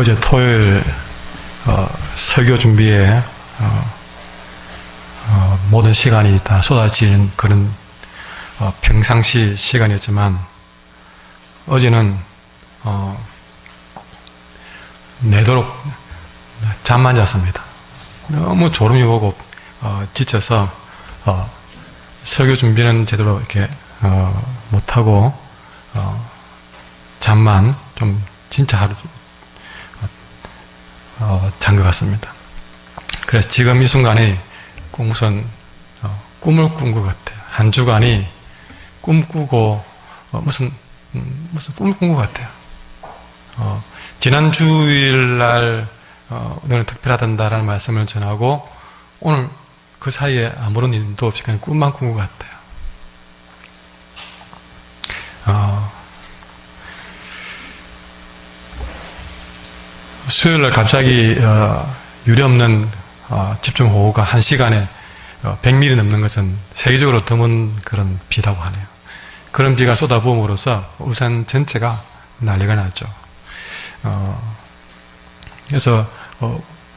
어제 토요일 설교 준비에 모든 시간이 다 쏟아지는 그런 평상시 시간이었지만 어제는 내도록 잠만 잤습니다. 너무 졸음이 오고 지쳐서 설교 준비는 제대로 이렇게 못하고 잠만 좀 진짜 하루 잔 것 같습니다. 그래서 지금 이 순간에 꼭 무슨 꿈을 꾼 것 같아요. 한 주간이 꿈꾸고 무슨 꿈을 꾼 것 같아요. 지난 주일날 오늘은 특별하단다라는 말씀을 전하고 오늘 그 사이에 아무런 일도 없이 그냥 꿈만 꾼 것 같아요. 수요일날 갑자기 유례없는 집중호우가 1시간에 100mm 넘는 것은 세계적으로 드문 그런 비라고 하네요. 그런 비가 쏟아부음으로써 울산 전체가 난리가 났죠. 그래서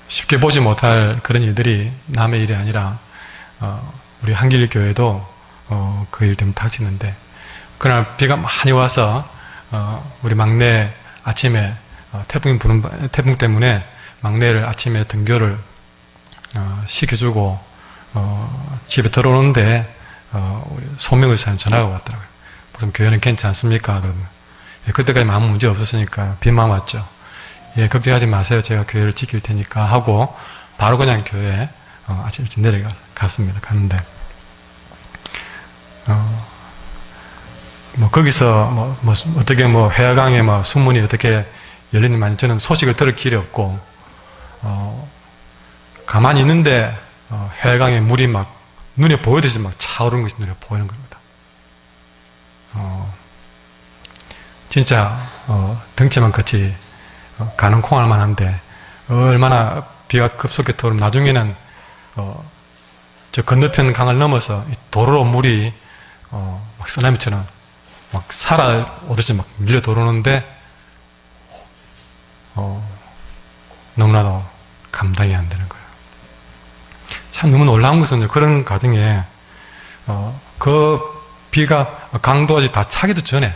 쉽게 보지 못할 그런 일들이 남의 일이 아니라 우리 한길교회도 그 일 때문에 닥치는데, 그날 비가 많이 와서 우리 막내 아침에 태풍 때문에 막내를 아침에 등교를 시켜주고 집에 들어오는데 소명을 전화가 왔더라고요. 무슨 교회는 괜찮습니까? 그러면 그때까지 아무 문제 없었으니까 비만 왔죠. 예, 걱정하지 마세요. 제가 교회를 지킬 테니까 하고 바로 그냥 교회에 아침 일찍 내려갔습니다. 갔는데 거기서 어떻게 회화강에 수문이 어떻게 열리는지 저는 소식을 들을 길이 없고 가만히 있는데 회화강에 물이 막 눈에 보이듯이 막 차오르는 것이 눈에 보이는 겁니다. 진짜 덩치만 같이 가는 콩알 만한데 얼마나 비가 급속히 터오르면 나중에는 저 건너편 강을 넘어서 도로로 물이 막 쓰나미처럼 막 살아오듯이 막 밀려 들어오는데 너무나도 감당이 안 되는 거예요. 참 너무 놀라운 것은 그런 과정에 그 비가 강도까지 다 차기도 전에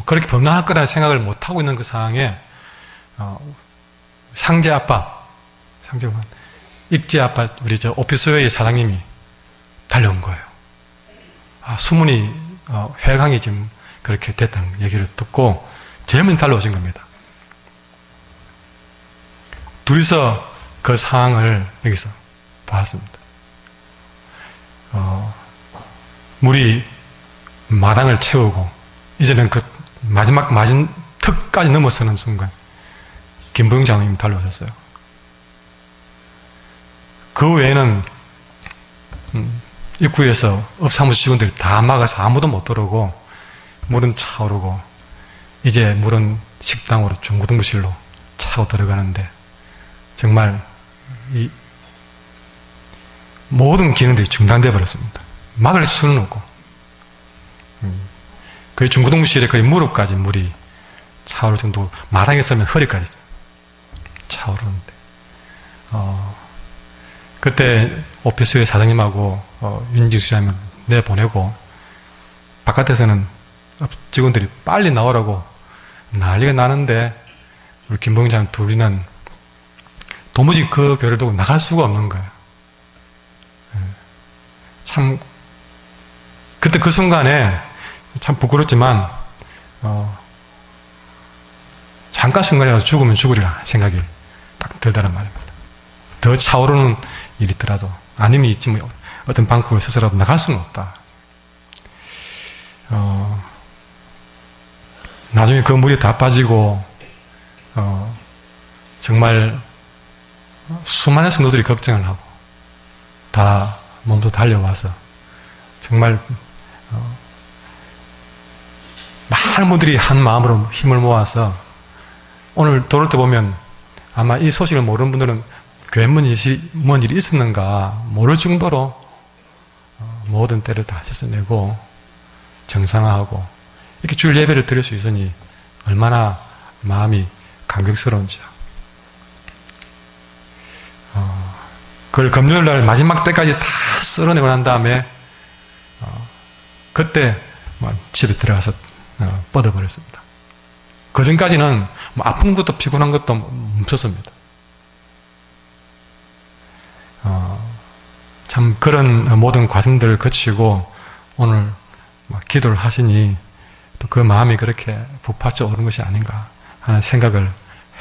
그렇게 범람할 거라는 생각을 못하고 있는 그 상황에 상제 아빠, 익제 아빠, 우리 저 오피스웨이 사장님이 달려온 거예요. 수문이 회강이 지금 그렇게 됐다는 얘기를 듣고 제일 먼저 달려오신 겁니다. 둘이서 그 상황을 여기서 보았습니다. 물이 마당을 채우고 이제는 그 마지막 마진 턱까지 넘어서는 순간 김부영 장로님이 달려오셨어요. 그 외에는 입구에서 업사무소 직원들이 다 막아서 아무도 못 들어오고 물은 차오르고 이제 물은 식당으로 중고등부실로 차고 들어가는데 정말 이 모든 기능들이 중단되어 버렸습니다. 막을 수는 없고 거의 중고등부실에 거의 무릎까지 물이 차오를 정도로 마당에 서면 허리까지 차오르는데 그때 오피스의 사장님하고 윤지수 장님 내보내고 바깥에서는 직원들이 빨리 나오라고 난리가 나는데 우리 김봉희 장님 둘이는 도무지 그 교회를 두고 나갈 수가 없는 거예요. 참 그때 그 순간에 참 부끄럽지만 잠깐 순간이라도 죽으면 죽으리라 생각이 딱 들다란 말입니다. 더 차오르는 일이 있더라도 아니면 있지 어떤 방법을 써서라도 나갈 수는 없다. 나중에 그 물이 다 빠지고 정말 수많은 성도들이 걱정을 하고 다 몸도 달려와서 정말 많은 분들이 한 마음으로 힘을 모아서 오늘 돌을 때 보면 아마 이 소식을 모르는 분들은 교회 뭔 일이 있었는가 모를 정도로 모든 때를 다 씻어내고 정상화하고 이렇게 주일 예배를 드릴 수 있으니 얼마나 마음이 감격스러운지요. 그걸 금요일날 마지막 때까지 다 쓸어내고 난 다음에 그때 집에 들어가서 뻗어버렸습니다. 그 전까지는 아픈 것도 피곤한 것도 없었습니다. 참 그런 모든 과정들을 거치고 오늘 기도를 하시니 또 그 마음이 그렇게 북받쳐 오른 것이 아닌가 하는 생각을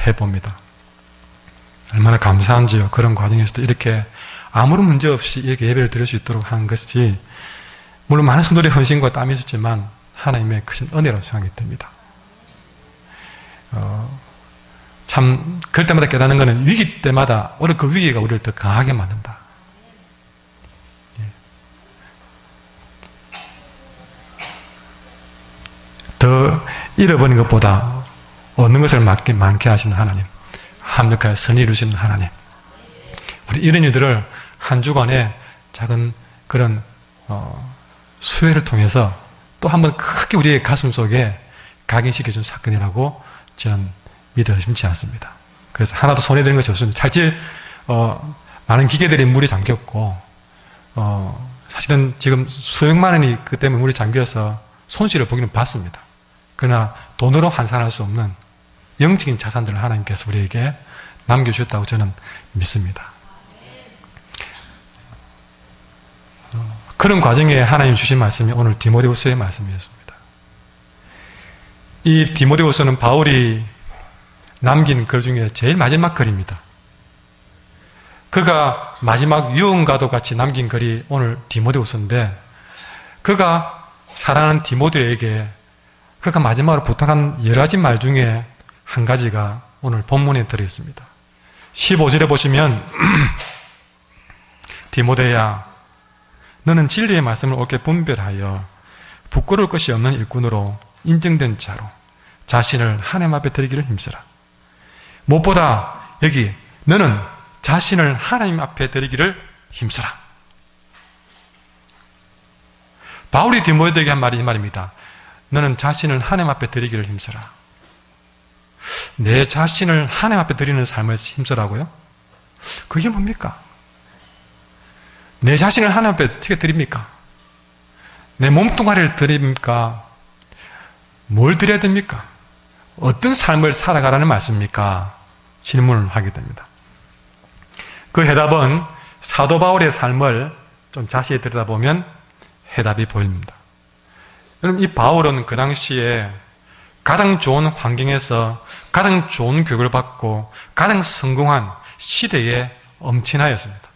해봅니다. 얼마나 감사한지요. 그런 과정에서도 이렇게 아무런 문제 없이 이렇게 예배를 드릴 수 있도록 하는 것이 물론 많은 성도들의 헌신과 땀이 있었지만 하나님의 크신 은혜라고 생각이 듭니다. 참 그럴 때마다 깨닫는 것은 위기 때마다 오히려 그 위기가 우리를 더 강하게 만든다. 더 잃어버린 것보다 얻는 것을 많게 하시는 하나님, 합력하여 선을 이루시는 하나님, 우리 이런 일들을 한 주간에 작은 그런 수혜를 통해서 또 한 번 크게 우리의 가슴 속에 각인시켜준 사건이라고 저는 믿어 의심치 않습니다. 그래서 하나도 손해되는 것이 없습니다. 사실 많은 기계들이 물에 잠겼고 사실은 지금 수백만 원이 그 때문에 물에 잠겨서 손실을 보기는 봤습니다. 그러나 돈으로 환산할 수 없는 영적인 자산들을 하나님께서 우리에게 남겨주셨다고 저는 믿습니다. 그런 과정에 하나님 주신 말씀이 오늘 디모데후서의 말씀이었습니다. 이 디모데후서는 바울이 남긴 글 중에 제일 마지막 글입니다. 그가 마지막 유언과도 같이 남긴 글이 오늘 디모데후서인데 그가 사랑하는 디모데에게 그가 마지막으로 부탁한 여러 가지 말 중에 한 가지가 오늘 본문에 들어있습니다. 15절에 보시면 디모데야 너는 진리의 말씀을 옳게 분별하여 부끄러울 것이 없는 일꾼으로 인정된 자로 자신을 하나님 앞에 드리기를 힘쓰라. 무엇보다 여기 너는 자신을 하나님 앞에 드리기를 힘쓰라. 바울이 디모데에게 한 말이 이 말입니다. 너는 자신을 하나님 앞에 드리기를 힘쓰라. 내 자신을 하나님 앞에 드리는 삶을 힘쓰라고요? 그게 뭡니까? 내 자신을 하나님 앞에 어떻게 드립니까? 내 몸뚱아리를 드립니까? 뭘 드려야 됩니까? 어떤 삶을 살아가라는 말씀입니까? 질문을 하게 됩니다. 그 해답은 사도 바울의 삶을 좀 자세히 들여다보면 해답이 보입니다. 여러분, 이 바울은 그 당시에 가장 좋은 환경에서 가장 좋은 교육을 받고 가장 성공한 시대의 엄친아였습니다.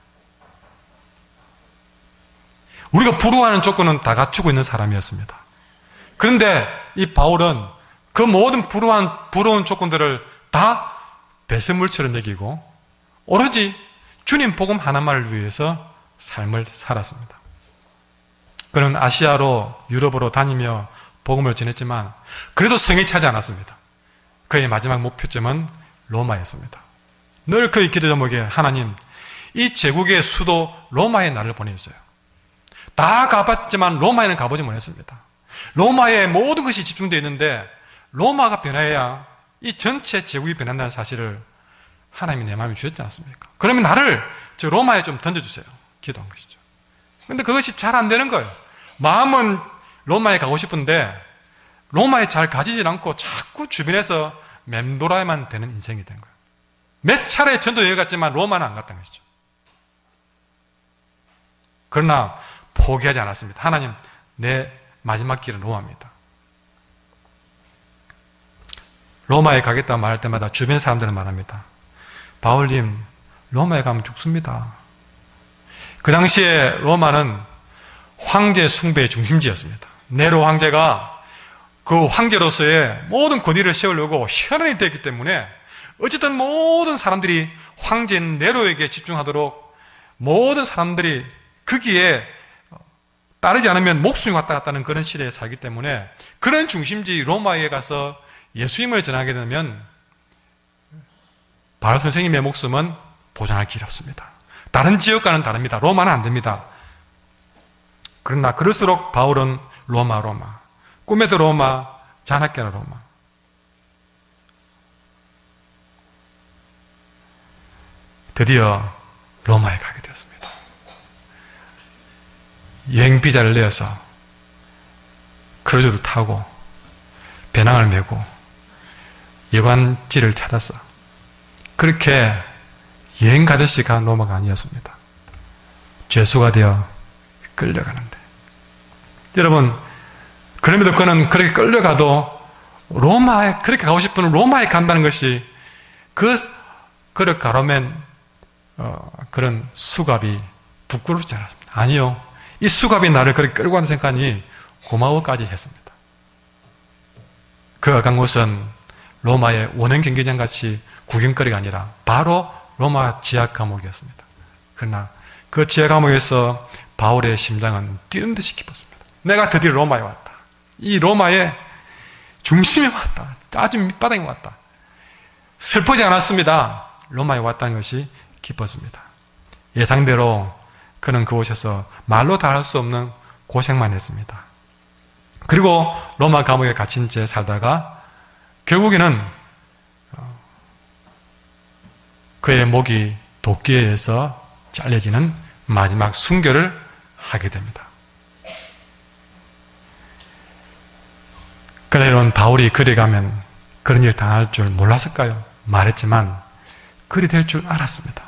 우리가 부러워하는 조건은 다 갖추고 있는 사람이었습니다. 그런데 이 바울은 그 모든 부러운 조건들을 다 배설물처럼 여기고 오로지 주님 복음 하나만을 위해서 삶을 살았습니다. 그는 아시아로 유럽으로 다니며 복음을 전했지만 그래도 성에 차지 않았습니다. 그의 마지막 목표점은 로마였습니다. 늘 그의 기도 제목에 하나님 이 제국의 수도 로마에 나를 보내주세요. 다 가봤지만 로마에는 가보지 못했습니다. 로마에 모든 것이 집중되어 있는데 로마가 변해야 이 전체 제국이 변한다는 사실을 하나님이 내 마음에 주셨지 않습니까? 그러면 나를 저 로마에 좀 던져주세요. 기도한 것이죠. 그런데 그것이 잘 안 되는 거예요. 마음은 로마에 가고 싶은데 로마에 잘 가지질 않고 자꾸 주변에서 맴돌아야만 되는 인생이 된 거예요. 몇 차례 전도 여행 갔지만 로마는 안 갔다는 것이죠. 그러나 포기하지 않았습니다. 하나님, 내 마지막 길은 로마입니다. 로마에 가겠다 말할 때마다 주변 사람들은 말합니다. 바울님, 로마에 가면 죽습니다. 그 당시에 로마는 황제 숭배의 중심지였습니다. 네로 황제가 그 황제로서의 모든 권위를 세우려고 혈안이 되었기 때문에 어쨌든 모든 사람들이 황제 네로에게 집중하도록 모든 사람들이 거기에 따르지 않으면 목숨이 왔다 갔다 하는 그런 시대에 살기 때문에 그런 중심지 로마에 가서 예수님을 전하게 되면 바울 선생님의 목숨은 보장할 길이 없습니다. 다른 지역과는 다릅니다. 로마는 안 됩니다. 그러나 그럴수록 바울은 로마 꿈에도 로마, 잔학계나 로마. 드디어 로마에 가게 되었습니다. 여행 비자를 내어서 크루즈를 타고 배낭을 메고 여관지를 찾아서 그렇게 여행 가듯이 간 로마가 아니었습니다. 죄수가 되어 끌려가는데, 여러분, 그럼에도 그는 그렇게 끌려가도 로마에, 그렇게 가고 싶은 로마에 간다는 것이 그를 가로맨 그런 수갑이 부끄럽지 않았습니다. 아니요, 이 수갑이 나를 그렇게 끌고 가는 생각하니 고마워까지 했습니다. 그가 간 곳은 로마의 원형 경기장 같이 구경거리가 아니라 바로 로마 지하 감옥이었습니다. 그러나 그 지하 감옥에서 바울의 심장은 뛰는 듯이 기뻤습니다. 내가 드디어 로마에 왔다. 이 로마의 중심에 왔다. 아주 밑바닥에 왔다. 슬프지 않았습니다. 로마에 왔다는 것이 기뻤습니다. 예상대로 그는 그곳에서 말로 다 할 수 없는 고생만 했습니다. 그리고 로마 감옥에 갇힌 채 살다가 결국에는 그의 목이 도끼에 의해서 잘려지는 마지막 순교를 하게 됩니다. 그러나 이런 바울이 그리 가면 그런 일 당할 줄 몰랐을까요? 말했지만 그리 될 줄 알았습니다.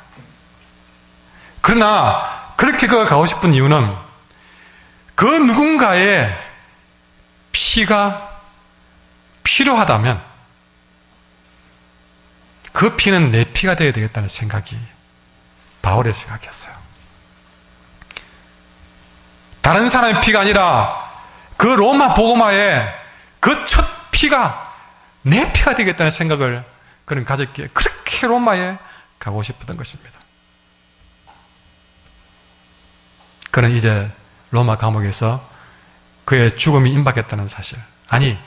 그러나 그렇게 그가 가고 싶은 이유는 그 누군가의 피가 필요하다면 그 피는 내 피가 되어야 되겠다는 생각이 바울의 생각이었어요. 다른 사람의 피가 아니라 그 로마 복음화의 그 첫 피가 내 피가 되겠다는 생각을 그는 가졌기에 그렇게 로마에 가고 싶었던 것입니다. 그는 이제 로마 감옥에서 그의 죽음이 임박했다는 사실, 아니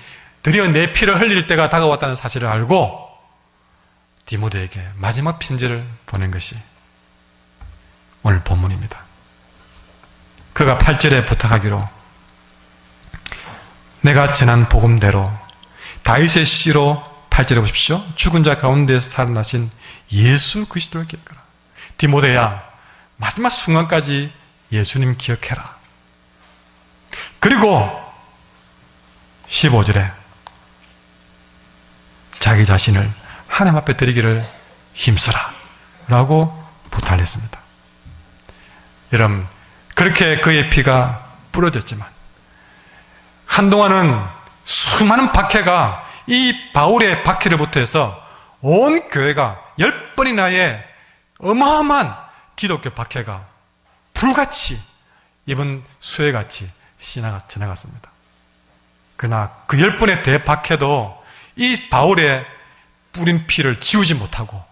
드디어 내 피를 흘릴 때가 다가왔다는 사실을 알고 디모데에게 마지막 편지를 보낸 것이 오늘 본문입니다. 그가 8절에 부탁하기로, 내가 전한 복음대로 다윗의 씨로, 8절에 보십시오, 죽은 자 가운데서 살아나신 예수 그리스도를 기억하라. 디모데야, 마지막 순간까지 예수님 기억해라. 그리고 15절에 자기 자신을 하나님 앞에 드리기를 힘쓰라 라고 부탁했습니다. 여러분, 그렇게 그의 피가 뿌려졌지만 한동안은 수많은 박해가 이 바울의 박해를부터 해서 온 교회가 10번이나의 어마어마한 기독교 박해가 불같이 입은 수해같이 지나갔습니다. 그러나 그 10번의 대박해도 이 바울의 뿌린 피를 지우지 못하고,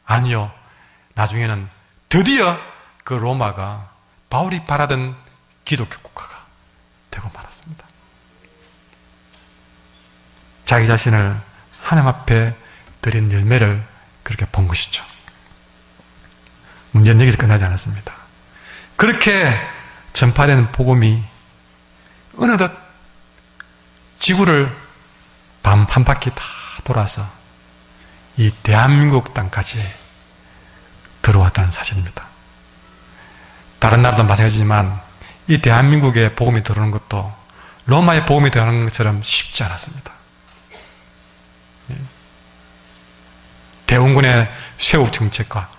아니요, 나중에는 드디어 그 로마가 바울이 바라던 기독교 국가가 되고 말았습니다. 자기 자신을 하나님 앞에 드린 열매를 그렇게 본 것이죠. 문제는 여기서 끝나지 않았습니다. 그렇게 전파되는 복음이 어느덧 지구를 밤 한 바퀴 다 돌아서 이 대한민국 땅까지 들어왔다는 사실입니다. 다른 나라도 마찬가지지만 이 대한민국에 복음이 들어오는 것도 로마의 복음이 들어오는 것처럼 쉽지 않았습니다. 대원군의 쇄국 정책과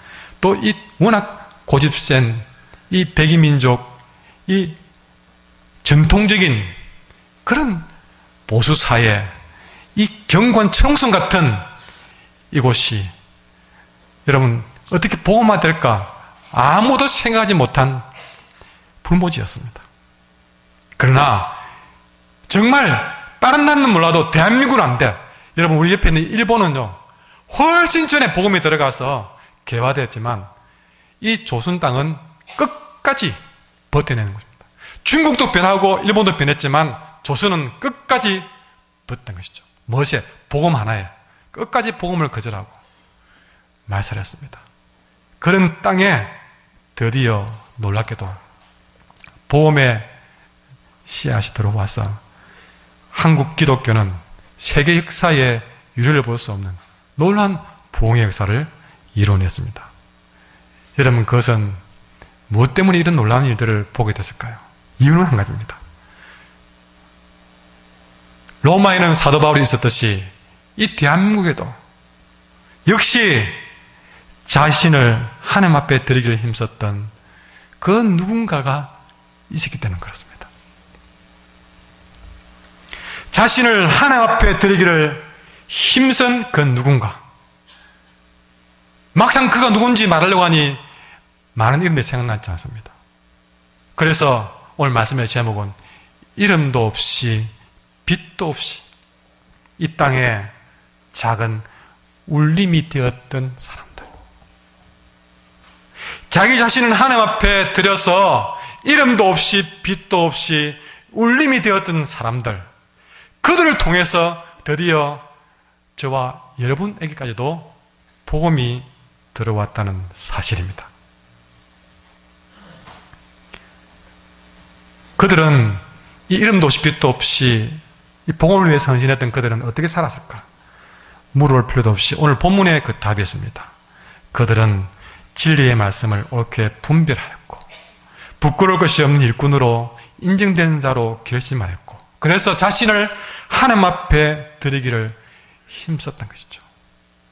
또 이 워낙 고집센 이 백이민족, 이 전통적인 그런 보수사회, 이 경관 청순 같은 이곳이 여러분 어떻게 복음화될까 아무도 생각하지 못한 불모지였습니다. 그러나 정말 다른 나라는 몰라도 대한민국은 안 돼. 여러분, 우리 옆에 있는 일본은요 훨씬 전에 복음이 들어가서 개화되었지만 이 조선 땅은 끝까지 버텨내는 것입니다. 중국도 변하고 일본도 변했지만 조선은 끝까지 버텼던 것이죠. 무엇에? 복음 하나에 끝까지 복음을 거절하고 말살했습니다. 그런 땅에 드디어 놀랍게도 복음의 씨앗이 들어와서 한국 기독교는 세계 역사에 유례를 볼 수 없는 놀라운 부흥의 역사를 이뤄냈습니다. 여러분, 그것은 무엇 때문에 이런 놀라운 일들을 보게 됐을까요? 이유는 한 가지입니다. 로마에는 사도 바울이 있었듯이 이 대한민국에도 역시 자신을 하나님 앞에 드리기를 힘썼던 그 누군가가 있었기 때문에 그렇습니다. 자신을 하나님 앞에 드리기를 힘쓴 그 누군가. 막상 그가 누군지 말하려고 하니 많은 이름이 생각나지 않습니다. 그래서 오늘 말씀의 제목은 이름도 없이 빛도 없이 이 땅에 작은 울림이 되었던 사람들. 자기 자신을 하나님 앞에 들여서 이름도 없이 빛도 없이 울림이 되었던 사람들, 그들을 통해서 드디어 저와 여러분에게까지도 복음이 들어왔다는 사실입니다. 그들은 이 이름도 없이 빛도 없이 이 복음을 위해서 헌신했던 그들은 어떻게 살았을까? 물어볼 필요도 없이 오늘 본문에 그 답이 있습니다. 그들은 진리의 말씀을 옳게 분별하였고 부끄러울 것이 없는 일꾼으로 인정된 자로 결심하였고, 그래서 자신을 하나님 앞에 드리기를 힘썼던 것이죠.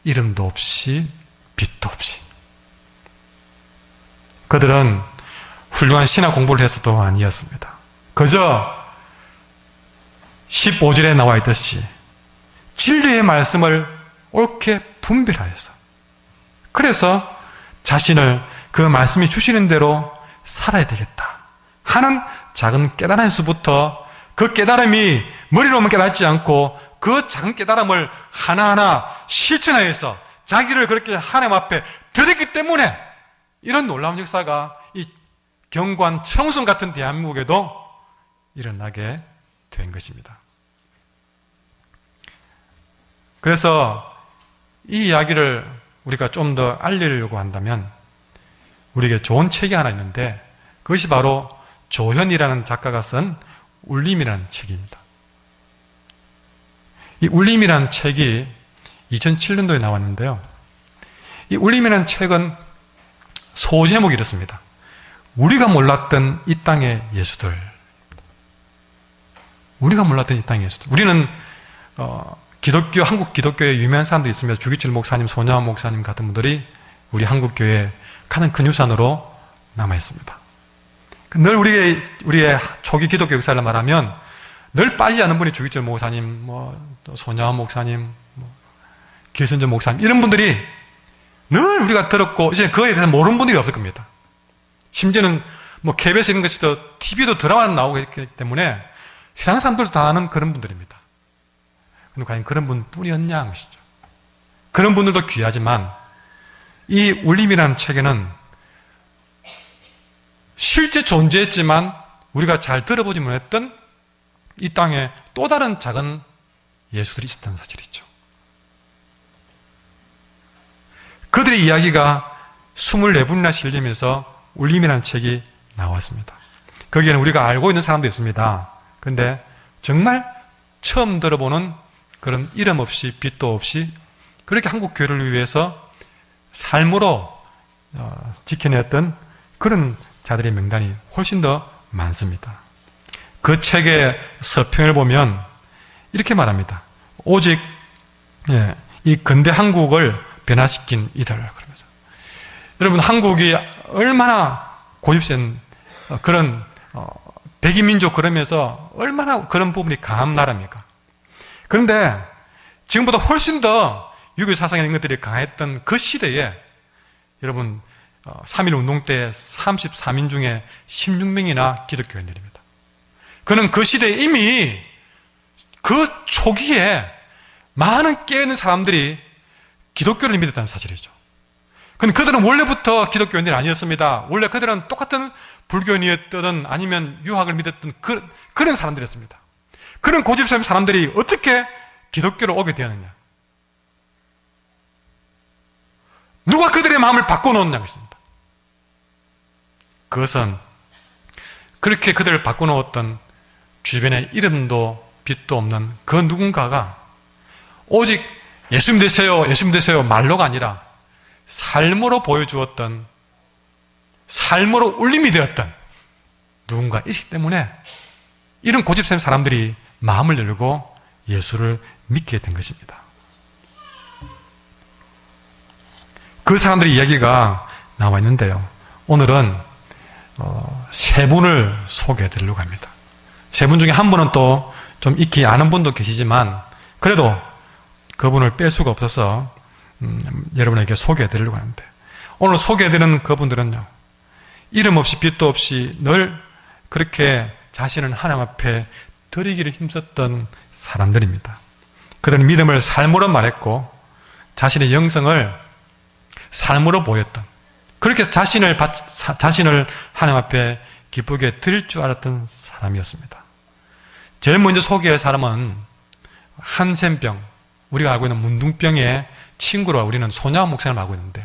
이름도 없이 빛도 없이. 그들은 훌륭한 신학 공부를 해서도 아니었습니다. 그저 15절에 나와 있듯이 진리의 말씀을 옳게 분별하여서, 그래서 자신을 그 말씀이 주시는 대로 살아야 되겠다 하는 작은 깨달음에서부터 그 깨달음이 머리로만 깨닫지 않고 그 작은 깨달음을 하나하나 실천하여서 자기를 그렇게 하나님 앞에 드렸기 때문에 이런 놀라운 역사가 이 경관 청순 같은 대한민국에도 일어나게 된 것입니다. 그래서 이 이야기를 우리가 좀 더 알리려고 한다면 우리에게 좋은 책이 하나 있는데 그것이 바로 조현이라는 작가가 쓴 울림이라는 책입니다. 이 울림이라는 책이 2007년도에 나왔는데요. 이 울림이라는 책은 소제목이 이렇습니다. 우리가 몰랐던 이 땅의 예수들. 우리가 몰랐던 이 땅의 예수들. 우리는 기독교, 한국 기독교에 유명한 사람들이 있습니다. 주기철 목사님, 손야원 목사님 같은 분들이 우리 한국교회의 가장 큰 유산으로 남아있습니다. 늘 우리의 초기 기독교 역사를 말하면 늘 빠지지 않는 분이 주기철 목사님, 손야원 목사님, 길선전 목사님, 이런 분들이 늘 우리가 들었고, 이제 그거에 대해서 모르는 분들이 없을 겁니다. 심지어는 KBS 이런 것도 TV도 드라마 나오고 있기 때문에 세상 사람들도 다 아는 그런 분들입니다. 근데 과연 그런 분뿐이었냐 하는 것이죠. 그런 분들도 귀하지만 이 울림이라는 책에는 실제 존재했지만 우리가 잘 들어보지 못했던 이 땅에 또 다른 작은 예수들이 있었다는 사실이죠. 그들의 이야기가 24분이나 실리면서 울림이라는 책이 나왔습니다. 거기에는 우리가 알고 있는 사람도 있습니다. 그런데 정말 처음 들어보는 그런 이름 없이 빛도 없이 그렇게 한국 교회를 위해서 삶으로 지켜냈던 그런 자들의 명단이 훨씬 더 많습니다. 그 책의 서평을 보면 이렇게 말합니다. 오직 이 근대 한국을 변화시킨 이들. 그러면서 여러분, 한국이 얼마나 고집센 그런 백이민족, 그러면서 얼마나 그런 부분이 강한 나라입니까? 그런데 지금보다 훨씬 더 유교 사상에 있는 것들이 강했던 그 시대에 여러분 3.1 운동 때 34민 중에 16명이나 기독교인들입니다. 그는 그 시대에 이미 그 초기에 많은 깨어있는 사람들이 기독교를 믿었다는 사실이죠. 근데 그들은 원래부터 기독교인들이 아니었습니다. 원래 그들은 똑같은 불교인이었던 아니면 유학을 믿었던 그런 사람들이었습니다. 그런 고집스러운 사람들이 어떻게 기독교로 오게 되었느냐? 누가 그들의 마음을 바꿔놓았냐는 것입니다. 그것은 그렇게 그들을 바꿔놓았던 주변에 이름도 빛도 없는 그 누군가가 오직 예수님 되세요, 예수님 되세요 말로가 아니라 삶으로 보여주었던 삶으로 울림이 되었던 누군가 있기 때문에 이런 고집센 사람들이 마음을 열고 예수를 믿게 된 것입니다. 그 사람들의 이야기가 나와 있는데요. 오늘은 세 분을 소개해 드리려고 합니다. 세 분 중에 한 분은 또 좀 익히 아는 분도 계시지만 그래도 그분을 뺄 수가 없어서 여러분에게 소개해 드리려고 하는데, 오늘 소개해 드리는 그분들은요, 이름 없이 빛도 없이 늘 그렇게 자신을 하나님 앞에 드리기를 힘썼던 사람들입니다. 그들은 믿음을 삶으로 말했고 자신의 영성을 삶으로 보였던, 그렇게 자신을 하나님 앞에 기쁘게 드릴 줄 알았던 사람이었습니다. 제일 먼저 소개할 사람은 한센병, 우리가 알고 있는 문둥병의 친구로 우리는 손야원 목사님을 알고 있는데,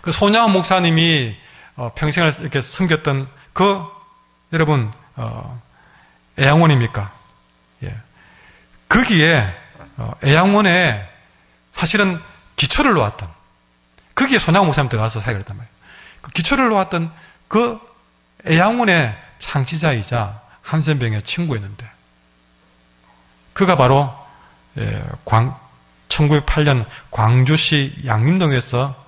그 손야원 목사님이 평생을 이렇게 섬겼던 그, 여러분, 애양원입니까? 예. 거기에, 애양원에 사실은 기초를 놓았던, 거기에 손야원 목사님 들어가서 사역을 했단 말이에요. 그 기초를 놓았던 그 애양원의 창시자이자 한센병의 친구였는데, 그가 바로 1908년 광주시 양림동에서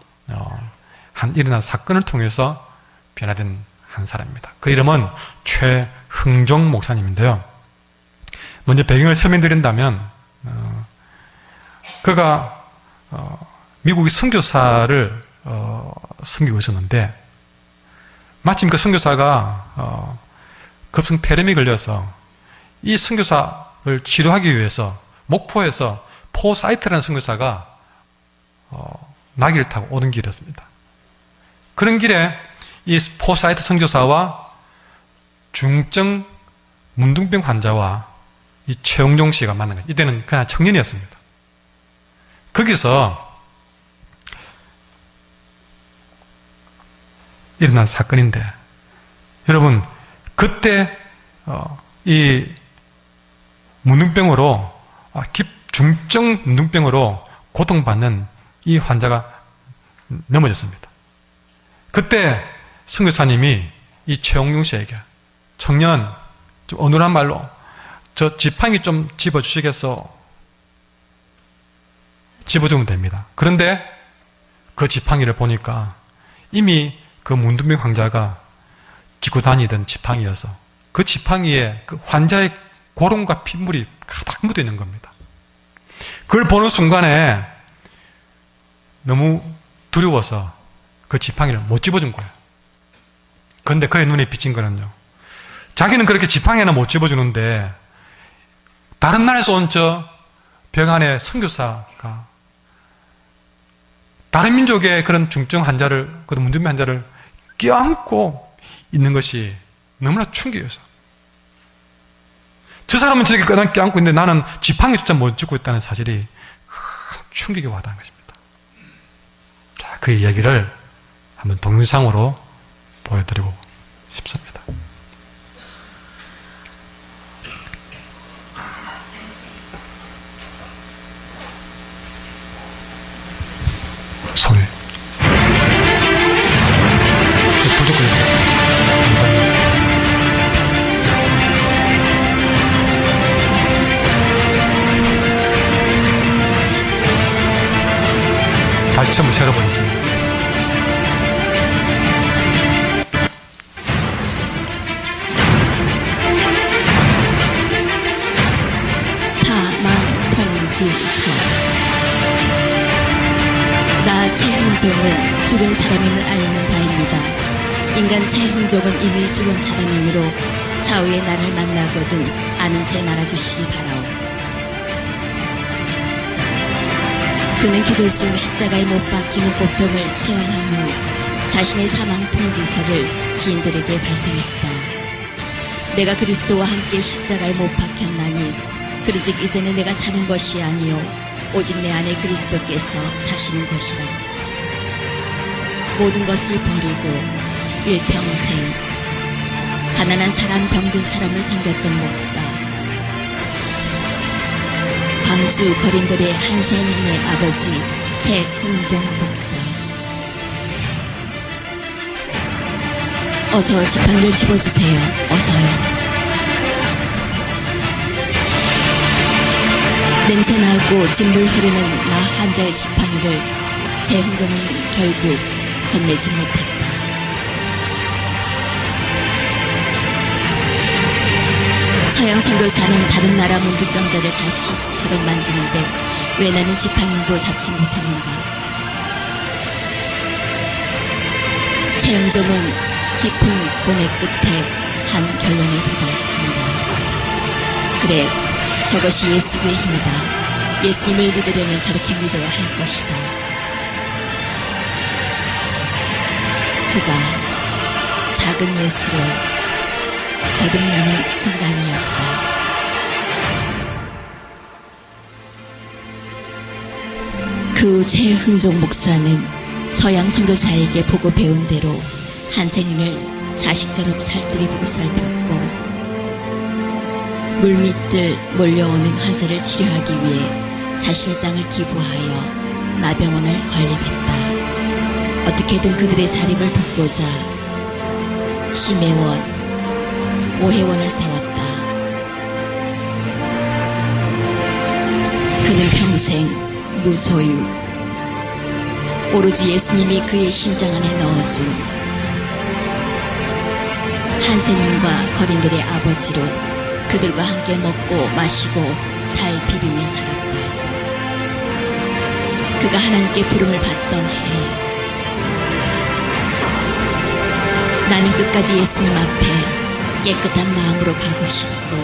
일어난 사건을 통해서 변화된 한 사람입니다. 그 이름은 최흥종 목사님인데요. 먼저 배경을 설명드린다면, 그가 미국의 선교사를 섬기고 있었는데, 마침 그 선교사가 급성 폐렴이 걸려서 이 선교사를 치료하기 위해서 목포에서 포사이트라는 선교사가 나귀를 타고 오는 길이었습니다. 그런 길에 이 포사이트 선교사와 중증 문둥병 환자와 이 최흥종 씨가 만난 거죠. 이때는 그냥 청년이었습니다. 거기서 일어난 사건인데, 여러분, 그때 이 문둥병으로, 중증 문둥병으로 고통받는 이 환자가 넘어졌습니다. 그때 선교사님이 이 최홍용 씨에게, 청년, 좀 어눌한 말로, 저 지팡이 좀 집어주시겠어? 집어주면 됩니다. 그런데 그 지팡이를 보니까 이미 그 문둥병 환자가 짚고 다니던 지팡이여서 그 지팡이에 그 환자의 고름과 핏물이 가득 묻어 있는 겁니다. 그걸 보는 순간에 너무 두려워서 그 지팡이를 못 집어준 거예요. 그런데 그의 눈에 비친 거는요, 자기는 그렇게 지팡이 하나 못 집어주는데 다른 나라에서 온 저 병 안에 선교사가 다른 민족의 그런 중증 환자를, 그런 문둥병 환자를 껴안고 있는 것이 너무나 충격이어서, 저 사람은 저렇게 껴안고 있는데 나는 지팡이조차 못 짚고 있다는 사실이 큰 충격이 와닿은 것입니다. 자, 그 이야기를 한번 동영상으로 보여드리고 싶습니다. 소리 부족했어요. 감사합니다. 다시 처음부터 열어보겠습니다. 사망통지서. 나 최흥종은 죽은 사람임을 알리는 바입니다. 인간 최흥종은 이미 죽은 사람이므로 차후에 나를 만나거든 아는 채 말아주시기 바라오. 그는 기도 중 십자가에 못 박히는 고통을 체험한 후 자신의 사망 통지서를 시인들에게 발송했다. 내가 그리스도와 함께 십자가에 못 박혔나니 그러즉 이제는 내가 사는 것이 아니요 오직 내 안에 그리스도께서 사시는 것이라. 모든 것을 버리고 일평생 가난한 사람, 병든 사람을 섬겼던 목사, 광주 거린들의 한센인의 아버지 최흥종 목사. 어서 지팡이를 집어주세요. 어서요. 냄새나고 진물 흐르는 나 환자의 지팡이를 제 흥정은 결국 건네지 못했다. 서양 선교사는 다른 나라 문득병자를 자식처럼 만지는데 왜 나는 지팡이도 잡지 못했는가? 최흥정은 깊은 고뇌 끝에 한 결론에 도달한다. 그래, 저것이 예수의 힘이다. 예수님을 믿으려면 저렇게 믿어야 할 것이다. 그가 작은 예수를 거듭나는 순간이었다. 그 최흥종 목사는 서양 선교사에게 보고 배운 대로 한센인을 자식처럼 살뜰히 보살폈고 물밑들 몰려오는 환자를 치료하기 위해 자신의 땅을 기부하여 나병원을 건립했다. 어떻게든 그들의 자립을 돕고자 심해원, 오해원을 세웠다. 그는 평생 무소유, 오로지 예수님이 그의 심장 안에 넣어준 한센인과 거린들의 아버지로 그들과 함께 먹고 마시고 살 비비며 살았다. 그가 하나님께 부름을 받던 해, 나는 끝까지 예수님 앞에 깨끗한 마음으로 가고 싶소.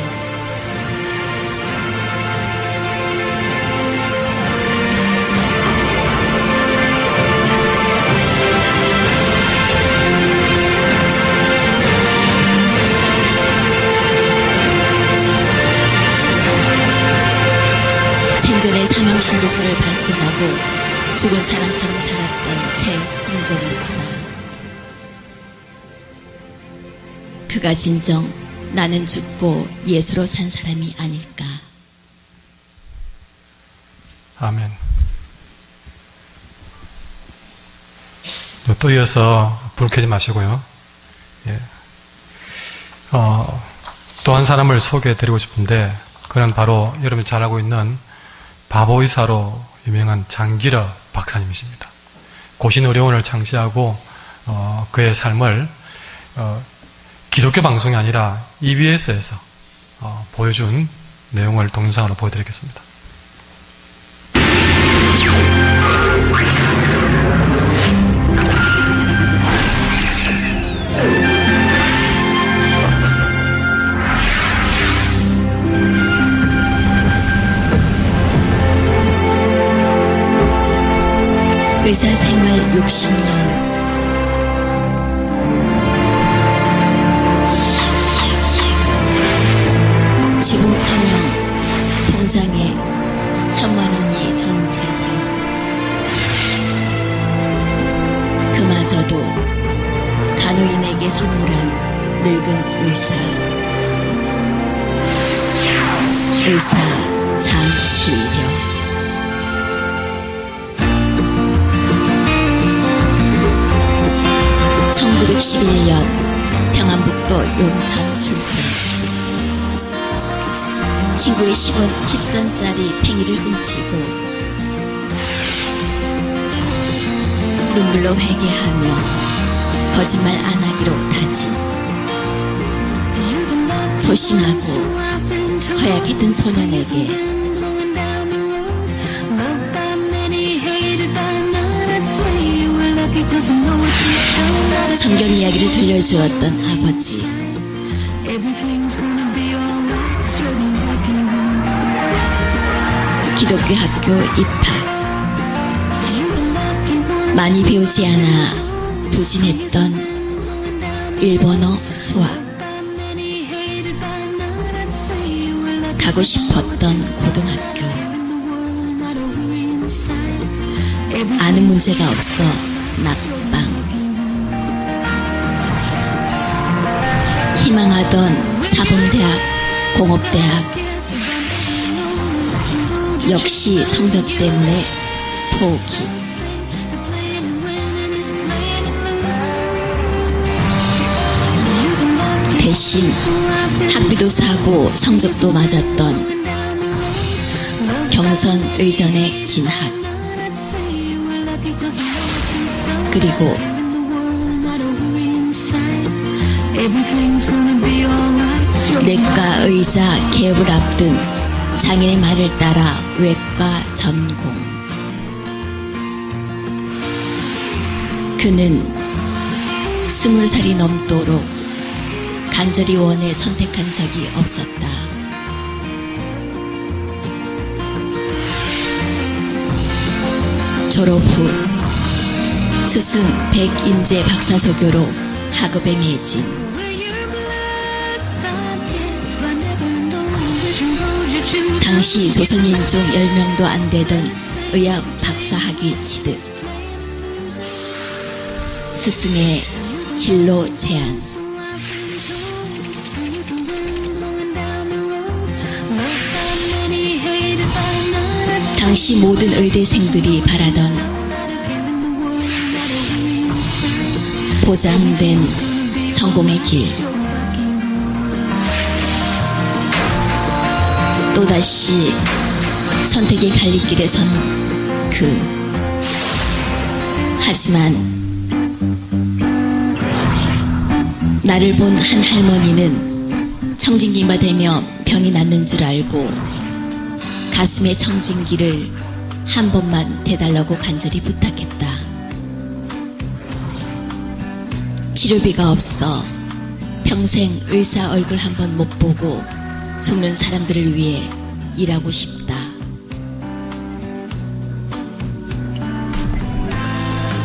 생전에 사망신고서를 발송하고 죽은 사람처럼 살았던 최흥종 목사. 그가 진정 나는 죽고 예수로 산 사람이 아닐까. 아멘. 또 이어서 불 켜지 마시고요. 예. 또 한 사람을 소개해 드리고 싶은데, 그는 바로 여러분이 잘 알고 있는 바보의사로 유명한 장기러 박사님이십니다. 고신의료원을 창시하고 그의 삶을 기독교 방송이 아니라 EBS에서 보여준 내용을 동영상으로 보여드리겠습니다. 의사 생활 60년. 집은커녕 통장에 1,000만 원이 전 재산. 그마저도 간호인에게 선물한 늙은 의사 장희려. 1911년 평안북도 용천 출생. 친구의 10전짜리 팽이를 훔치고 눈물로 회개하며 거짓말 안 하기로 다짐. 소심하고 허약했던 소년에게 성경 이야기를 들려주었던 아버지. 기독교 학교 입학. 많이 배우지 않아 부진했던 일본어 수학. 가고 싶었던 고등학교. 아는 문제가 없어 낙방. 희망하던 사범대학, 공업대학. 역시 성적 때문에 포기. 대신 학비도 사고 성적도 맞았던 경선 의전의 진학, 그리고 내과 의사 개업을 앞둔 장인의 말을 따라 외과 전공. 그는 20살이 넘도록 간절히 원해 선택한 적이 없었다. 졸업 후 스승 백인재 박사소교로 학업에 매진. 당시 조선인 중 10명도 안 되던 의학 박사학위 취득. 스승의 진로 제안. 당시 모든 의대생들이 바라던 보장된 성공의 길. 또다시 선택의 갈림길에 선 하지만 나를 본 한 할머니는 청진기가 되며 병이 낫는 줄 알고 가슴에 청진기를 한 번만 대달라고 간절히 부탁했다. 치료비가 없어 평생 의사 얼굴 한 번 못 보고 죽는 사람들을 위해 일하고 싶다.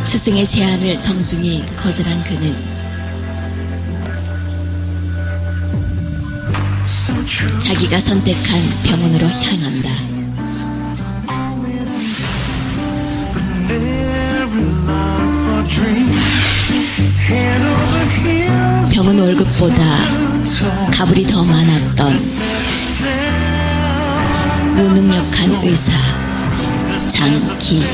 스승의 제안을 정중히 거절한 그는 자기가 선택한 병원으로 향한다. 병원 월급보다 가불이 더 많았던 무능력한 의사 장기려.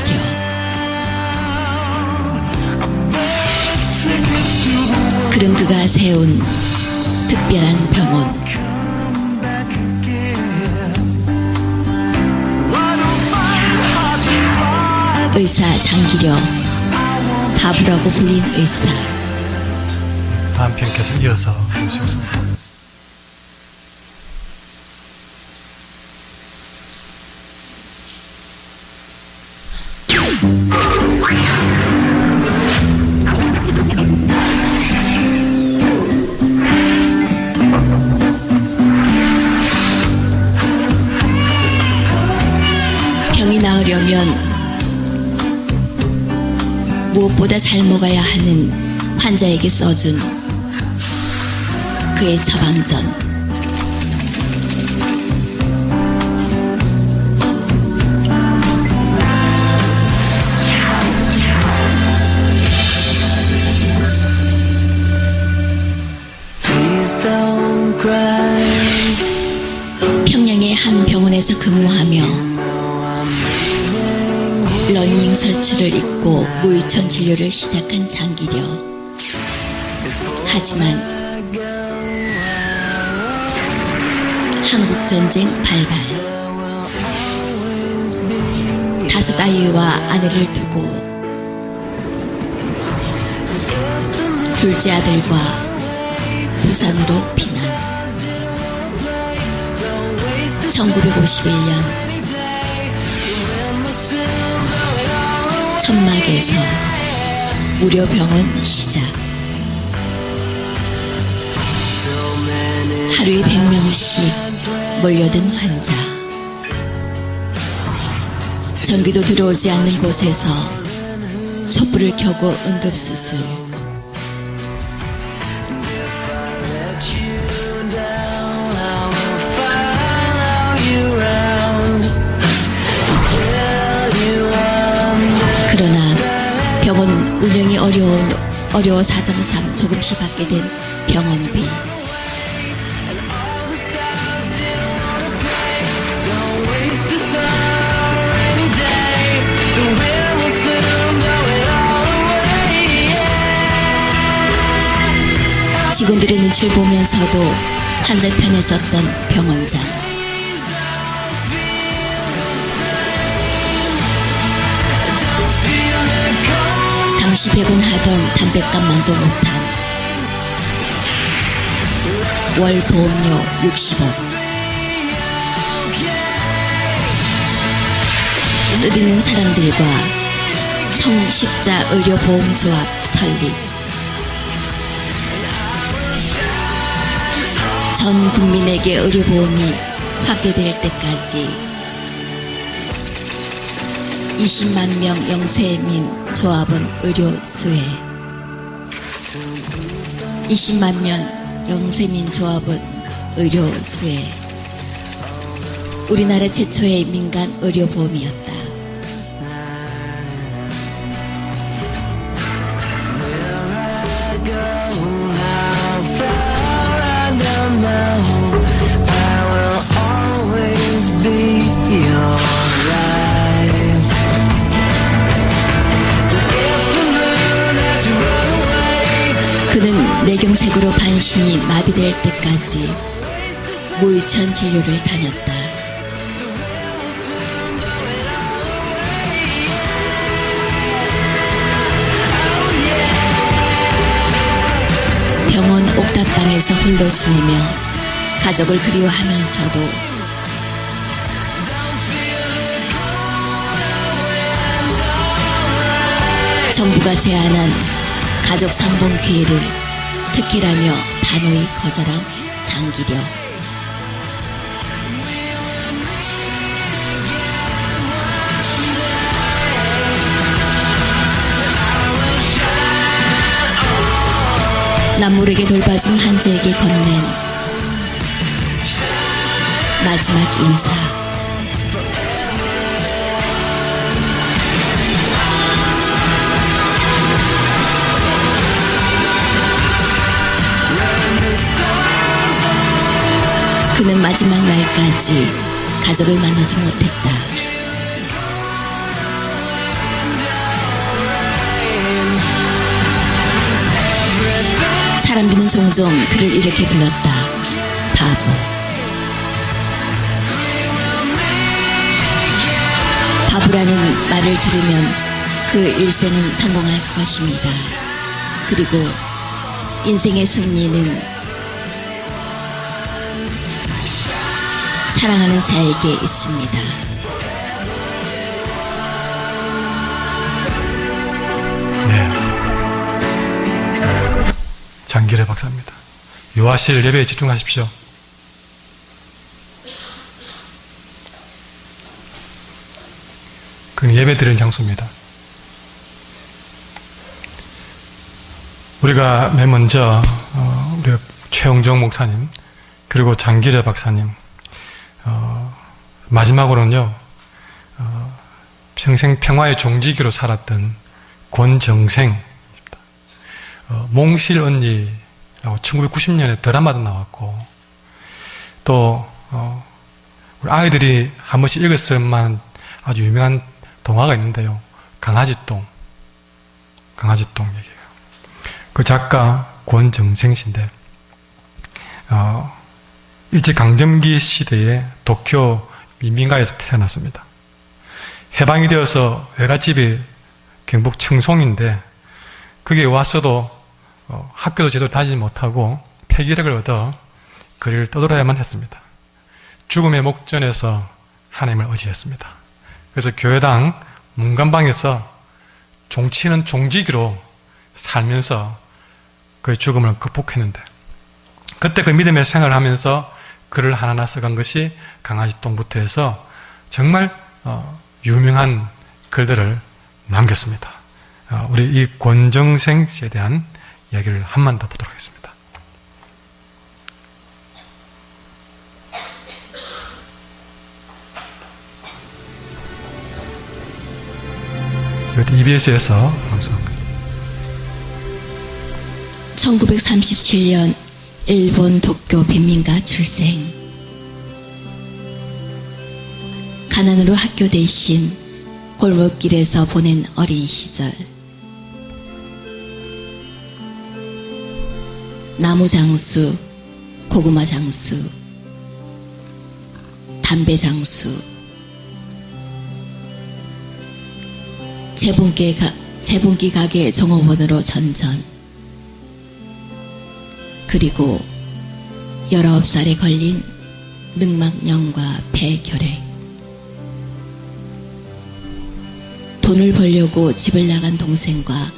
그런 그가 세운 특별한 병원. 의사 장기려, 바보라고 불린 의사. 다음 편 계속 이어서 보시겠습니다. 병이 나으려면 무엇보다 잘 먹어야 하는 환자에게 써준 그의 처방전. 평양의 한 병원에서 근무하며 러닝 셔츠를 입고 무의천 진료를 시작한 장기려. 하지만 한국전쟁 발발, 5 아이와 아내를 두고 둘째 아들과 부산으로 피난. 1951년 천막에서 무료 병원 시작. 하루에 100명씩 몰려든 환자. 전기도 들어오지 않는 곳에서 촛불을 켜고 응급수술. 병원 운영이 어려워 사정상 조금씩 받게 된 병원비. 직원들의 눈치를 보면서도 환자 편에 섰던 병원장. 당시 배분하던 담뱃값만도 못한 월 보험료 60원. 뜻있는 사람들과 청십자 의료보험조합 설립. 전 국민에게 의료보험이 확대될 때까지 20만 명 영세민 조합원 의료 수혜. 20만 명 영세민 조합원 의료 수혜. 우리나라 최초의 민간 의료보험이었다. 그는 뇌경색으로 반신이 마비될 때까지 무의천 진료를 다녔다. 병원 옥탑방에서 홀로 지내며 가족을 그리워하면서도 정부가 제안한 가족 상봉 기회를 특혜라며 단호히 거절한 장기려. 남물에게 돌봐준 한재에게 건넨 마지막 인사. 그는 마지막 날까지 가족을 만나지 못했다. 사람들은 종종 그를 이렇게 불렀다. 바보. 바보라는 말을 들으면 그 일생은 성공할 것입니다. 그리고 인생의 승리는 사랑하는 자에게 있습니다. 네. 장기래 박사입니다. 요하실 예배에 집중하십시오. 그는 예배 드리는 장소입니다. 우리가 맨 먼저 우리 최홍정 목사님 그리고 장기래 박사님 마지막으로는요 평생 평화의 종지기로 살았던 권정생 몽실 언니라고 1990년에 드라마도 나왔고 또 우리 아이들이 한 번씩 읽었을 만한 아주 유명한 동화가 있는데요. 강아지똥 얘기예요. 그 작가 권정생 씨인데 일제강점기 시대에 도쿄 민가에서 태어났습니다. 해방이 되어서 외갓집이 경북 청송인데 거기에 왔어도 학교도 제대로 다니지 못하고 폐기력을 얻어 거리를 떠돌아야만 했습니다. 죽음의 목전에서 하나님을 의지했습니다. 그래서 교회당 문간방에서 종치는 종지기로 살면서 그의 죽음을 극복했는데 그때 그 믿음의 생활을 하면서 글을 하나하나 써간 것이 강아지똥부터 해서 정말 유명한 글들을 남겼습니다. 우리 이 권정생 씨에 대한 이야기를 한번 더 보도록 하겠습니다. 이것도 EBS에서 방송합니다. 1937년 일본 도쿄 빈민가 출생. 가난으로 학교 대신 골목길에서 보낸 어린 시절. 나무 장수, 고구마 장수, 담배 장수, 재봉기 가게 종업원으로 전전, 그리고 19살에 걸린 늑막염과 폐결핵. 돈을 벌려고 집을 나간 동생과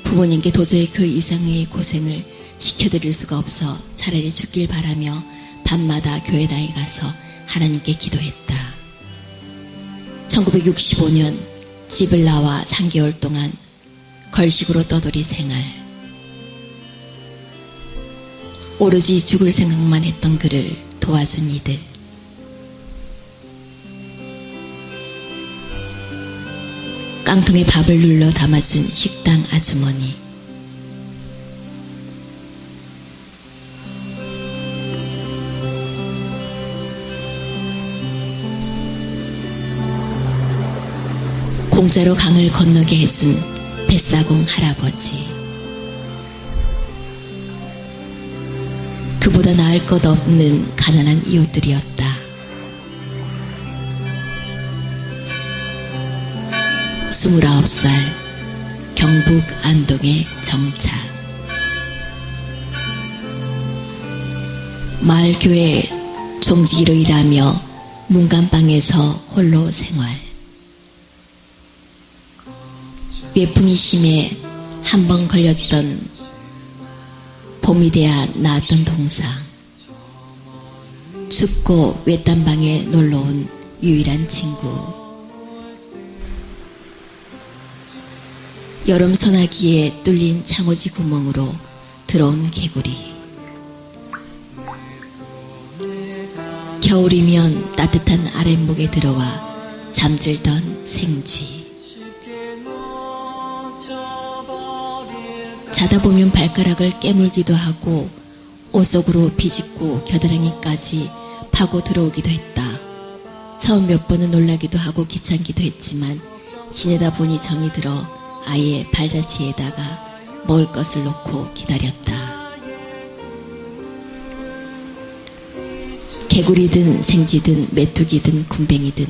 부모님께 도저히 그 이상의 고생을 시켜드릴 수가 없어 차라리 죽길 바라며 밤마다 교회당에 가서 하나님께 기도했다. 1965년 집을 나와 3개월 동안 걸식으로 떠돌이 생활. 오로지 죽을 생각만 했던 그를 도와준 이들. 깡통에 밥을 눌러 담아준 식당 아주머니. 공짜로 강을 건너게 해준 뱃사공 할아버지. 그보다 나을 것 없는 가난한 이웃들이었다. 29살 경북 안동의 정차. 마을교회 종지기로 일하며 문간방에서 홀로 생활. 외풍이 심해 한 번 걸렸던 봄이 돼야 나았던 동상. 춥고 외딴 방에 놀러온 유일한 친구. 여름 소나기에 뚫린 창호지 구멍으로 들어온 개구리. 겨울이면 따뜻한 아랫목에 들어와 잠들던 생쥐. 자다 보면 발가락을 깨물기도 하고 옷 속으로 비집고 겨드랑이까지 파고 들어오기도 했다. 처음 몇 번은 놀라기도 하고 귀찮기도 했지만 지내다 보니 정이 들어 아예 발자취에다가 먹을 것을 놓고 기다렸다. 개구리든 생쥐든 메뚜기든 군뱅이든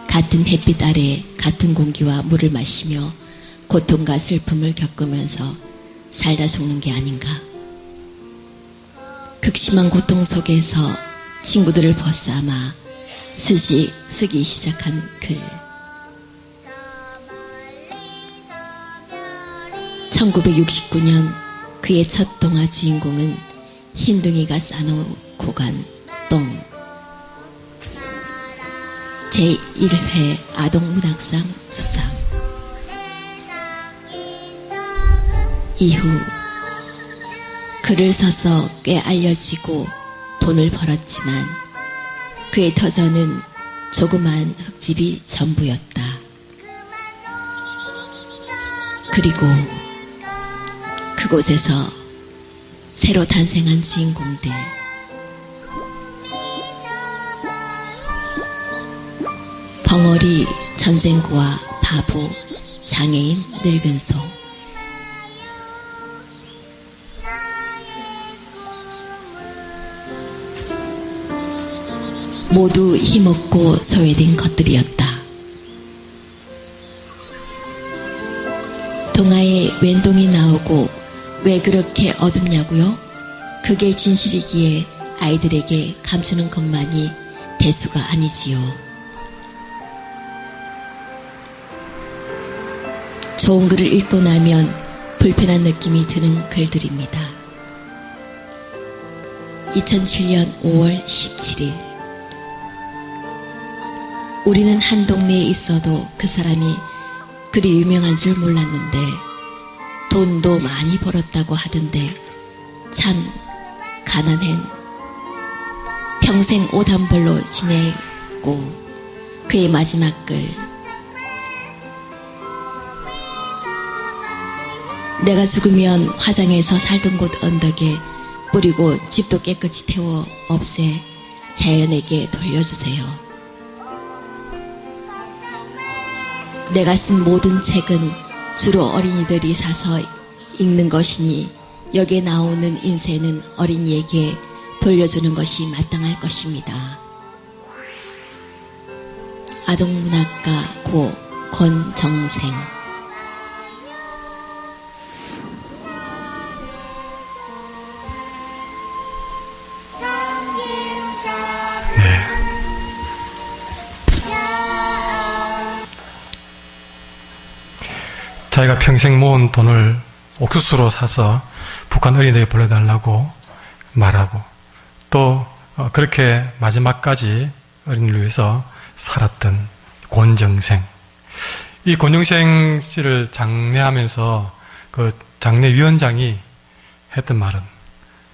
같은 햇빛 아래 같은 공기와 물을 마시며 고통과 슬픔을 겪으면서 살다 죽는 게 아닌가. 극심한 고통 속에서 친구들을 벗삼아 쓰기 시작한 글. 1969년 그의 첫 동화 주인공은 흰둥이가 싸놓고 간 똥. 제1회 아동문학상 수상. 이후 글을 써서 꽤 알려지고 돈을 벌었지만 그의 터전은 조그만 흙집이 전부였다. 그리고 그곳에서 새로 탄생한 주인공들. 벙어리, 전쟁고와 바보, 장애인, 늙은 소. 모두 힘없고 소외된 것들이었다. 동화에 웬동이 나오고 왜 그렇게 어둡냐고요? 그게 진실이기에 아이들에게 감추는 것만이 대수가 아니지요. 좋은 글을 읽고 나면 불편한 느낌이 드는 글들입니다. 2007년 5월 17일. 우리는 한 동네에 있어도 그 사람이 그리 유명한 줄 몰랐는데 돈도 많이 벌었다고 하던데 참 가난한 평생 옷 한 벌로 지내고. 그의 마지막 글. 내가 죽으면 화장해서 살던 곳 언덕에 뿌리고 집도 깨끗이 태워 없애 자연에게 돌려주세요. 내가 쓴 모든 책은 주로 어린이들이 사서 읽는 것이니 여기에 나오는 인쇄는 어린이에게 돌려주는 것이 마땅할 것입니다. 아동문학가 고 권정생. 네. 자기가 평생 모은 돈을 옥수수로 사서 북한 어린이들에게 보내달라고 말하고 또 그렇게 마지막까지 어린이를 위해서 살았던 권정생. 이 권정생 씨를 장례하면서 그 장례위원장이 했던 말은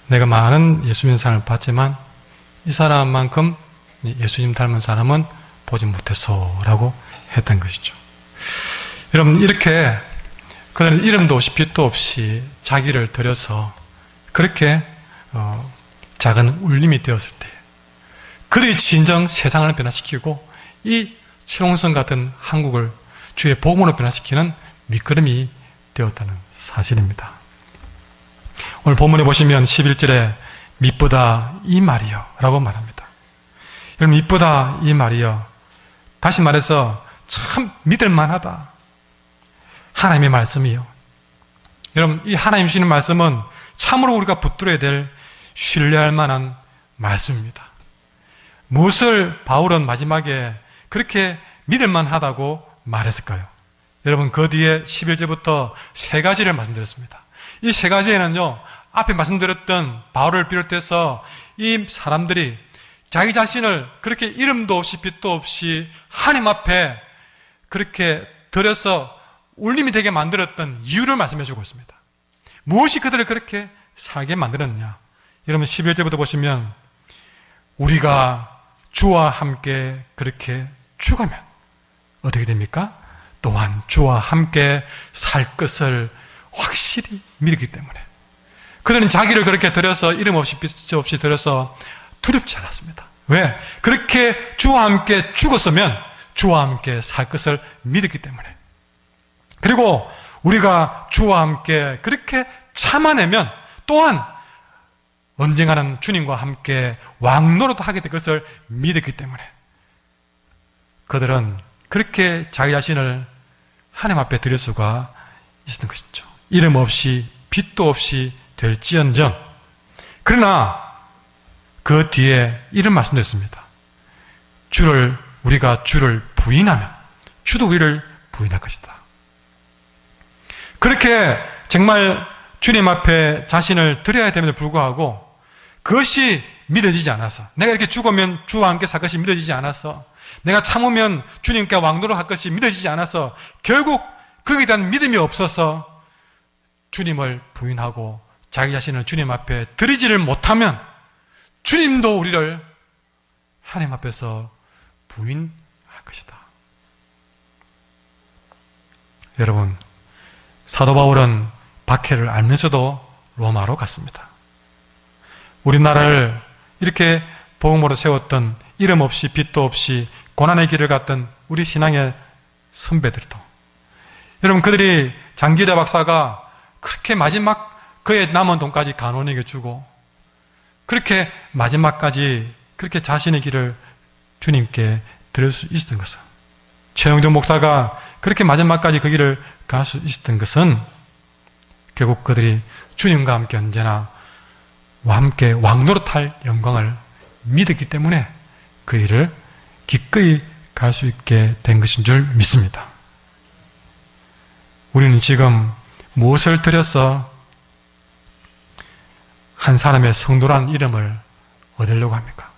내가 많은 예수님 사랑을 봤지만 이 사람만큼 예수님 닮은 사람은 보지 못했소라고 했던 것이죠. 여러분, 이렇게 그는 이름도 없이 빛도 없이 자기를 들여서 그렇게 작은 울림이 되었을 때 그들이 진정 세상을 변화시키고 이 칠홍성 같은 한국을 주의 복음으로 변화시키는 밑거름이 되었다는 사실입니다. 오늘 본문에 보시면 11절에 미쁘다 이 말이여 라고 말합니다. 여러분, 미쁘다 이 말이여, 다시 말해서 참 믿을만하다. 하나님의 말씀이요. 여러분, 이 하나님 주시는 말씀은 참으로 우리가 붙들어야 될 신뢰할 만한 말씀입니다. 무엇을 바울은 마지막에 그렇게 믿을만하다고 말했을까요? 여러분, 그 뒤에 11절부터 세 가지를 말씀드렸습니다. 이 세 가지에는요, 앞에 말씀드렸던 바울을 비롯해서 이 사람들이 자기 자신을 그렇게 이름도 없이 빛도 없이 하나님 앞에 그렇게 들여서 울림이 되게 만들었던 이유를 말씀해 주고 있습니다. 무엇이 그들을 그렇게 살게 만들었느냐? 여러분, 11절부터 보시면 우리가 주와 함께 그렇게 죽으면 어떻게 됩니까? 또한 주와 함께 살 것을 확실히 믿기 때문에 그들은 자기를 그렇게 들여서 이름 없이 빛 없이 들여서 두렵지 않았습니다. 왜? 그렇게 주와 함께 죽었으면 주와 함께 살 것을 믿었기 때문에. 그리고 우리가 주와 함께 그렇게 참아내면 또한 언젠가는 주님과 함께 왕노릇 하게 될 것을 믿었기 때문에 그들은 그렇게 자기 자신을 하나님 앞에 드릴 수가 있었던 것이죠. 이름 없이 빛도 없이 될지언정. 그러나 그 뒤에 이런 말씀드렸습니다. 우리가 주를 부인하면 주도 우리를 부인할 것이다. 그렇게 정말 주님 앞에 자신을 드려야 됨에도 불구하고 그것이 믿어지지 않아서, 내가 이렇게 죽으면 주와 함께 살 것이 믿어지지 않아서, 내가 참으면 주님께 왕노릇 할 것이 믿어지지 않아서 결국 거기에 대한 믿음이 없어서 주님을 부인하고 자기 자신을 주님 앞에 드리지를 못하면 주님도 우리를 하나님 앞에서 부인할 것이다. 여러분, 사도 바울은 박해를 알면서도 로마로 갔습니다. 우리나라를 이렇게 복음으로 세웠던 이름 없이 빛도 없이 고난의 길을 갔던 우리 신앙의 선배들도, 여러분, 그들이 장기대 박사가 그렇게 마지막 그의 남은 돈까지 간원에게 주고 그렇게 마지막까지 그렇게 자신의 길을 주님께 드릴 수 있었던 것은, 최영종 목사가 그렇게 마지막까지 그 길을 갈 수 있었던 것은 결국 그들이 주님과 함께 언제나 함께 왕노릇할 영광을 믿었기 때문에 그 일을 기꺼이 갈 수 있게 된 것인 줄 믿습니다. 우리는 지금 무엇을 들여서 한 사람의 성도라는 이름을 얻으려고 합니까?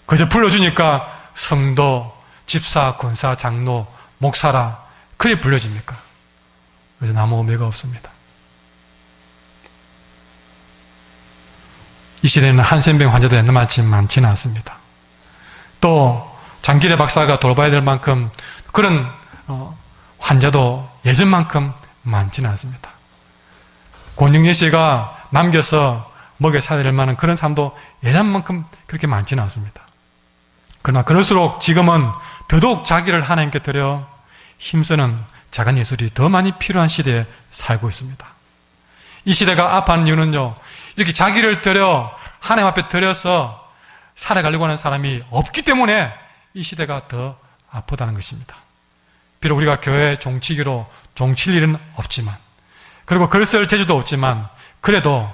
그저 불러주니까 성도, 집사, 권사, 장로, 목사라 그리 불려집니까? 그래서 아무 의미가 없습니다. 이 시대에는 한센병 환자도 옛날만큼 많지는 않습니다. 또 장기대 박사가 돌봐야 될 만큼 그런 환자도 예전만큼 많지는 않습니다. 권영래 씨가 남겨서 먹여 살아야 될 만한 그런 삶도 예전만큼 그렇게 많지는 않습니다. 그러나 그럴수록 지금은 더더욱 자기를 하나님께 드려 힘쓰는 작은 예술이 더 많이 필요한 시대에 살고 있습니다. 이 시대가 아파하는 이유는요, 이렇게 자기를 드려 하나님 앞에 드려서 살아가려고 하는 사람이 없기 때문에 이 시대가 더 아프다는 것입니다. 비록 우리가 교회 종치기로 종칠 일은 없지만, 그리고 글 쓸 재주도 없지만, 그래도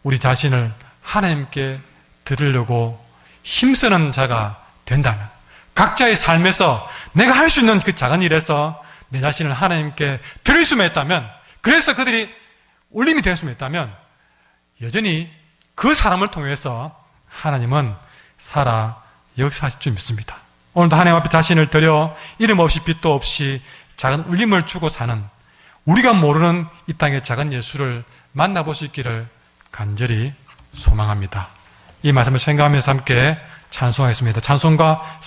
우리 자신을 하나님께 드리려고 힘쓰는 자가 된다면, 각자의 삶에서 내가 할 수 있는 그 작은 일에서 내 자신을 하나님께 드릴 수만 있다면, 그래서 그들이 울림이 될 수만 있다면, 여전히 그 사람을 통해서 하나님은 살아 역사하실 줄 믿습니다. 오늘도 하나님 앞에 자신을 드려 이름 없이 빛도 없이 작은 울림을 주고 사는, 우리가 모르는 이 땅의 작은 예수를 만나볼 수 있기를 간절히 소망합니다. 이 말씀을 생각하면서 함께 찬송하겠습니다. 찬송가